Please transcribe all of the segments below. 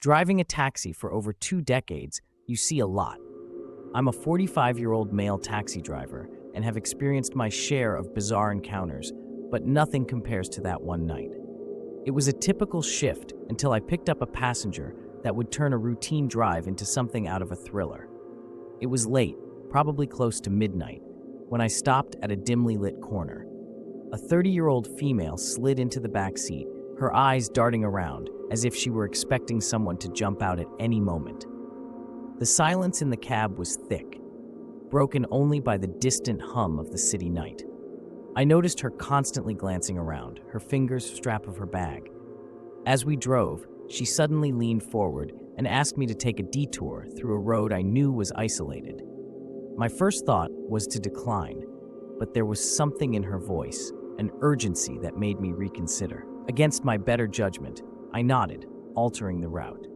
Driving a taxi for over 2 decades, you see a lot. I'm a 45-year-old male taxi driver and have experienced my share of bizarre encounters, but nothing compares to that one night. It was a typical shift until I picked up a passenger that would turn a routine drive into something out of a thriller. It was late, probably close to midnight, when I stopped at a dimly lit corner. A 30-year-old female slid into the back seat, her eyes darting around as if she were expecting someone to jump out at any moment. The silence in the cab was thick, broken only by the distant hum of the city night. I noticed her constantly glancing around, her fingers strap of her bag. As we drove, she suddenly leaned forward and asked me to take a detour through a road I knew was isolated. My first thought was to decline, but there was something in her voice, an urgency that made me reconsider. Against my better judgment, I nodded, altering the route.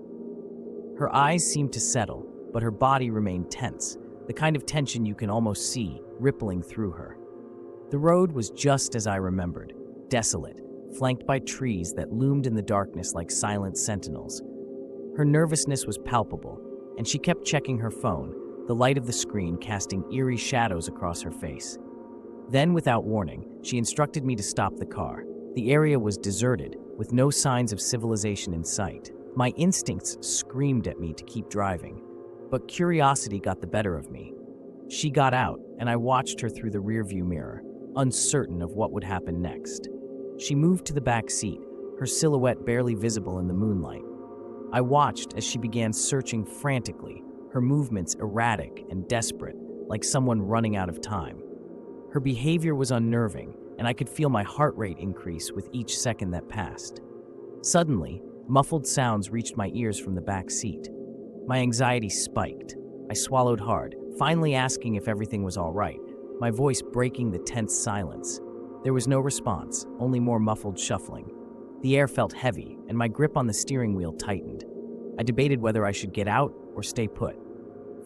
Her eyes seemed to settle, but her body remained tense, the kind of tension you can almost see rippling through her. The road was just as I remembered, desolate, flanked by trees that loomed in the darkness like silent sentinels. Her nervousness was palpable, and she kept checking her phone, the light of the screen casting eerie shadows across her face. Then, without warning, she instructed me to stop the car. The area was deserted, with no signs of civilization in sight. My instincts screamed at me to keep driving, but curiosity got the better of me. She got out, and I watched her through the rearview mirror, uncertain of what would happen next. She moved to the back seat, her silhouette barely visible in the moonlight. I watched as she began searching frantically, her movements erratic and desperate, like someone running out of time. Her behavior was unnerving, and I could feel my heart rate increase with each second that passed. Suddenly, muffled sounds reached my ears from the back seat. My anxiety spiked. I swallowed hard, finally asking if everything was all right, my voice breaking the tense silence. There was no response, only more muffled shuffling. The air felt heavy, and my grip on the steering wheel tightened. I debated whether I should get out or stay put.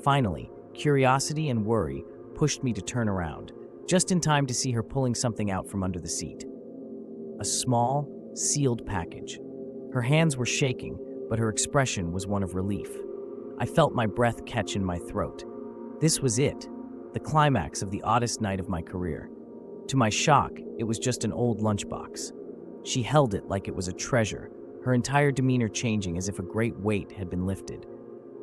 Finally, curiosity and worry pushed me to turn around, just in time to see her pulling something out from under the seat. A small, sealed package. Her hands were shaking, but her expression was one of relief. I felt my breath catch in my throat. This was it, the climax of the oddest night of my career. To my shock, it was just an old lunchbox. She held it like it was a treasure, her entire demeanor changing as if a great weight had been lifted.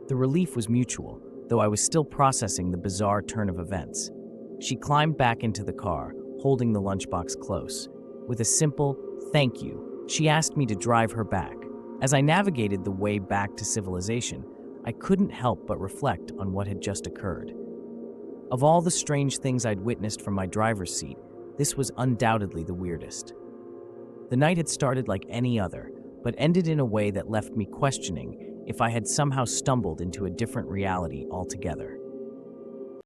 The relief was mutual, though I was still processing the bizarre turn of events. She climbed back into the car, holding the lunchbox close. With a simple, "Thank you," she asked me to drive her back. As I navigated the way back to civilization, I couldn't help but reflect on what had just occurred. Of all the strange things I'd witnessed from my driver's seat, this was undoubtedly the weirdest. The night had started like any other, but ended in a way that left me questioning if I had somehow stumbled into a different reality altogether.